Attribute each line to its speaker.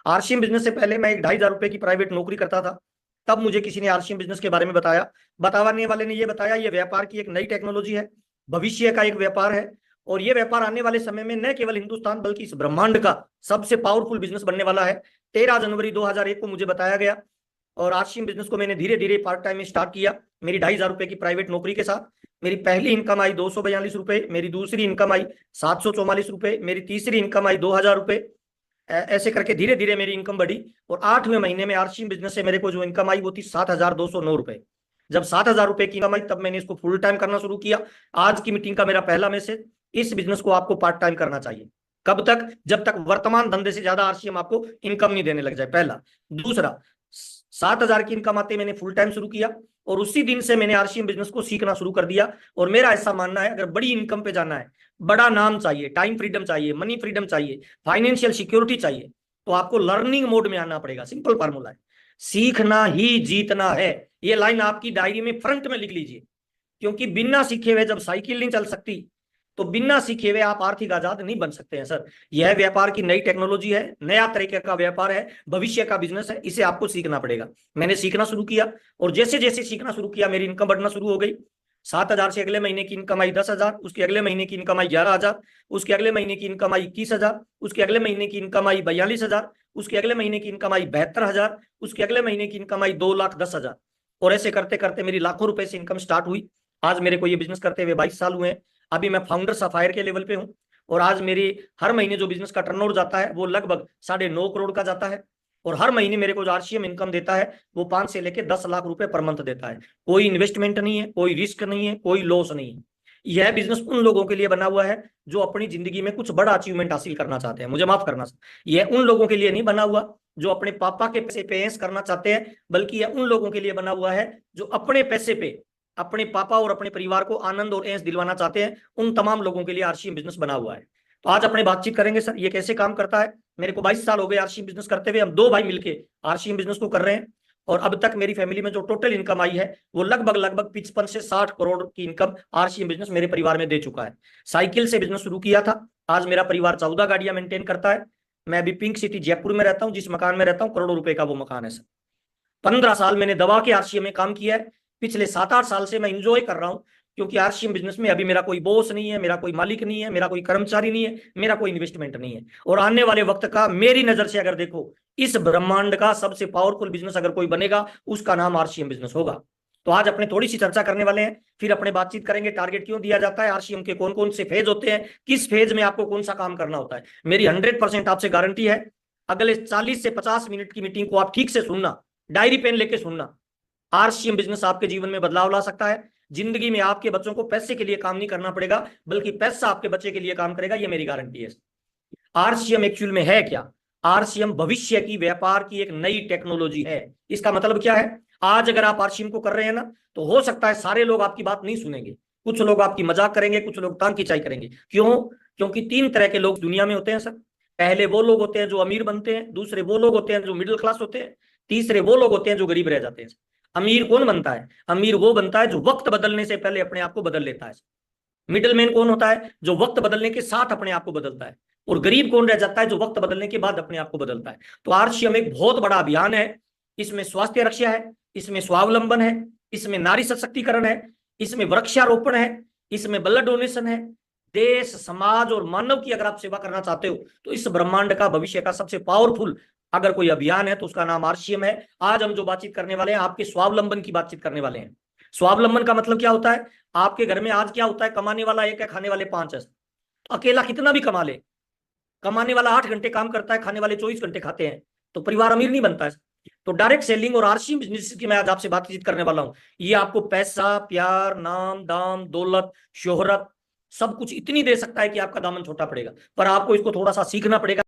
Speaker 1: RCM business से पहले मैं एक 2,500 रुपए की प्राइवेट नौकरी करता था। तब मुझे किसी ने आरसीएम बिजनेस के बारे में बताया। बताने वाले ने ये बताया, ये व्यापार की एक नई टेक्नोलॉजी है, भविष्य का एक व्यापार है। और ये व्यापार आने वाले समय में न केवल हिंदुस्तान बल्कि इस ब्रह्मांड का सबसे पावरफुल बिजनेस बनने वाला है। 13 जनवरी 2001 को मुझे बताया गया। और आरसीएम बिजनेस को मैंने धीरे धीरे पार्ट टाइम में स्टार्ट किया, मेरी 2,500 रुपए की प्राइवेट नौकरी के साथ। मेरी पहली इनकम आई 242 रुपए, मेरी दूसरी इनकम आई 744 रुपए, मेरी तीसरी इनकम आई 2,000 रुपए। ऐसे करके धीरे धीरे मेरी इनकम बढ़ी। और 8वें महीने में आरसीएम बिजनेस से मेरे को जो इनकम आई वो थी 7,209 रुपए। जब 7,000 रुपए की इनकम आई तब मैंने इसको फुल टाइम करना शुरू किया। आज की मीटिंग का मेरा पहला मैसेज, इस बिजनेस को आपको पार्ट टाइम करना चाहिए। कब तक? जब तक वर्तमान धंधे से ज्यादा आरसीएम आपको इनकम नहीं देने लग जाए, पहला। दूसरा, 7,000 की इनकम आते मैंने फुल टाइम शुरू किया। और उसी दिन से मैंने आरसीएम बिजनेस को सीखना शुरू कर दिया। और मेरा ऐसा मानना है, अगर बड़ी इनकम पे जाना है, बड़ा नाम चाहिए, टाइम फ्रीडम चाहिए, मनी फ्रीडम चाहिए, फाइनेंशियल सिक्योरिटी चाहिए, तो आपको लर्निंग मोड में आना पड़ेगा। सिंपल फार्मूला है, सीखना ही जीतना है। ये लाइन आपकी डायरी में फ्रंट में लिख लीजिए। क्योंकि बिना सीखे हुए जब साइकिल नहीं चल सकती, तो बिना सीखे हुए आप आर्थिक आजाद नहीं बन सकते हैं सर। यह व्यापार की नई टेक्नोलॉजी है, नया तरीके का व्यापार है, भविष्य का बिजनेस है, इसे आपको सीखना पड़ेगा। मैंने सीखना शुरू किया और जैसे जैसे सीखना शुरू किया मेरी इनकम बढ़ना शुरू हो गई। 7,000 से अगले महीने की इनकम आई 10,000, उसके अगले महीने की इनकम आई 11,000, उसके अगले महीने की इनकम आई 21,000, उसके अगले महीने की इनकम आई 42,000, उसके अगले महीने की इनकम आई 72,000, उसके अगले महीने की इनकम आई 2,10,000। और ऐसे करते करते मेरी लाखों रुपए से इनकम स्टार्ट हुई। आज मेरे को ये बिजनेस करते हुए 22 साल हुए हैं। अभी मैं फाउंडर सफायर के लेवल पे हूँ। और आज मेरी हर महीने जो बिजनेस का टर्नओवर जाता है वो लगभग 9.5 करोड़ का जाता है। और हर महीने मेरे को जो आरसीएम इनकम देता है वो 5 से लेकर 10 लाख रुपए पर मंथ देता है। कोई इन्वेस्टमेंट नहीं है, कोई रिस्क नहीं है, कोई लॉस नहीं है। यह बिजनेस उन लोगों के लिए बना हुआ है जो अपनी जिंदगी में कुछ बड़ा अचीवमेंट हासिल करना चाहते हैं। मुझे माफ करना, यह उन लोगों के लिए नहीं बना हुआ जो अपने पापा के पैसे पे ऐश करना चाहते हैं, बल्कि यह उन लोगों के लिए बना हुआ है जो अपने पैसे पे अपने पापा और अपने परिवार को आनंद और ऐश दिलवाना चाहते हैं। उन तमाम लोगों के लिए आरसीएम बिजनेस बना हुआ है। तो आज अपने बातचीत करेंगे सर, ये कैसे काम करता है। मेरे को 22 साल हो गए आरसीएम बिजनेस करते हुए। हम दो भाई मिलके आरसीएम बिजनेस को कर रहे हैं। और अब तक मेरी फैमिली में जो टोटल इनकम आई है वो लगभग लगभग 55 से 60 करोड़ की इनकम आरसीएम बिजनेस मेरे परिवार में दे चुका है। साइकिल से बिजनेस शुरू किया था, आज मेरा परिवार 14 गाड़ियां मेंटेन करता है। मैं अभी पिंक सिटी जयपुर में रहता हूँ, जिस मकान में रहता हूँ करोड़ों रुपए का वो मकान है सर। 15 साल मैंने दबा के आरसीएम में काम किया है। पिछले 7-8 साल से मैं इंजॉय कर रहा हूं, क्योंकि आरसीएम बिजनेस में अभी मेरा कोई बॉस नहीं है, मेरा कोई मालिक नहीं है, मेरा कोई कर्मचारी नहीं है, मेरा कोई इन्वेस्टमेंट नहीं है। और आने वाले वक्त का मेरी नजर से अगर देखो, इस ब्रह्मांड का सबसे पावरफुल बिजनेस अगर कोई बनेगा उसका नाम आरसीएम बिजनेस होगा। तो आज अपने थोड़ी सी चर्चा करने वाले हैं, फिर अपने बातचीत करेंगे। टारगेट क्यों दिया जाता है, आरसीएम के कौन कौन से फेज होते हैं, किस फेज में आपको कौन सा काम करना होता है। मेरी 100% आपसे गारंटी है, अगले 40 से 50 मिनट की मीटिंग को आप ठीक से सुनना, डायरी पेन लेके सुनना। आरसीएम बिजनेस आपके जीवन में बदलाव ला सकता है। जिंदगी में आपके बच्चों को पैसे के लिए काम नहीं करना पड़ेगा, बल्कि पैसा आपके बच्चे के लिए काम करेगा, ये मेरी गारंटी है। आरसीएम एक्चुअल में है क्या? आरसीएम भविष्य की व्यापार की एक नई टेक्नोलॉजी है। इसका मतलब क्या है? आज अगर आप आरसीएम को कर रहे हैं ना, तो हो सकता है सारे लोग आपकी बात नहीं सुनेंगे। कुछ लोग आपकी मजाक करेंगे, कुछ लोग तांग खिंचाई करेंगे। क्यों? क्योंकि 3 तरह के लोग दुनिया में होते हैं सर। पहले वो लोग होते हैं जो अमीर बनते हैं, दूसरे वो लोग होते हैं जो मिडिल क्लास होते हैं, तीसरे वो लोग होते हैं जो गरीब रह जाते हैं। अमीर कौन बनता है? अमीर वो बनता है जो वक्त बदलने से पहले अपने आप को बदल लेता है। मिडिल मैन कौन होता है? जो वक्त बदलने के साथ अपने आप को बदलता है। और गरीब कौन रह जाता है? जो वक्त बदलने के बाद अपने आप को बदलता है। तो आरसीएम एक बहुत बड़ा अभियान है। इसमें स्वास्थ्य रक्षा है, इसमें स्वावलंबन है, इसमें नारी सशक्तिकरण है, इसमें वृक्षारोपण है, इसमें ब्लड डोनेशन है। देश, समाज और मानव की अगर आप सेवा करना चाहते हो तो इस ब्रह्मांड का भविष्य का सबसे पावरफुल अगर कोई अभियान है तो उसका नाम आरसीएम है। आज हम जो बातचीत करने वाले हैं, आपके स्वावलंबन की बातचीत करने वाले हैं। स्वावलंबन का मतलब क्या होता है? आपके घर में आज क्या होता है? कमाने वाला एक है, खाने वाले 5 है। तो अकेला कितना भी कमा ले, कमाने वाला 8 घंटे काम करता है, खाने वाले 24 घंटे खाते हैं, तो परिवार अमीर नहीं बनता है। तो डायरेक्ट सेलिंग और आरसीएम बिजनेस की मैं आज आपसे बातचीत करने वाला हूं। ये आपको पैसा, प्यार, नाम, दाम, दौलत, शोहरत सब कुछ इतनी दे सकता है कि आपका दामन छोटा पड़ेगा, पर आपको इसको थोड़ा सा सीखना पड़ेगा।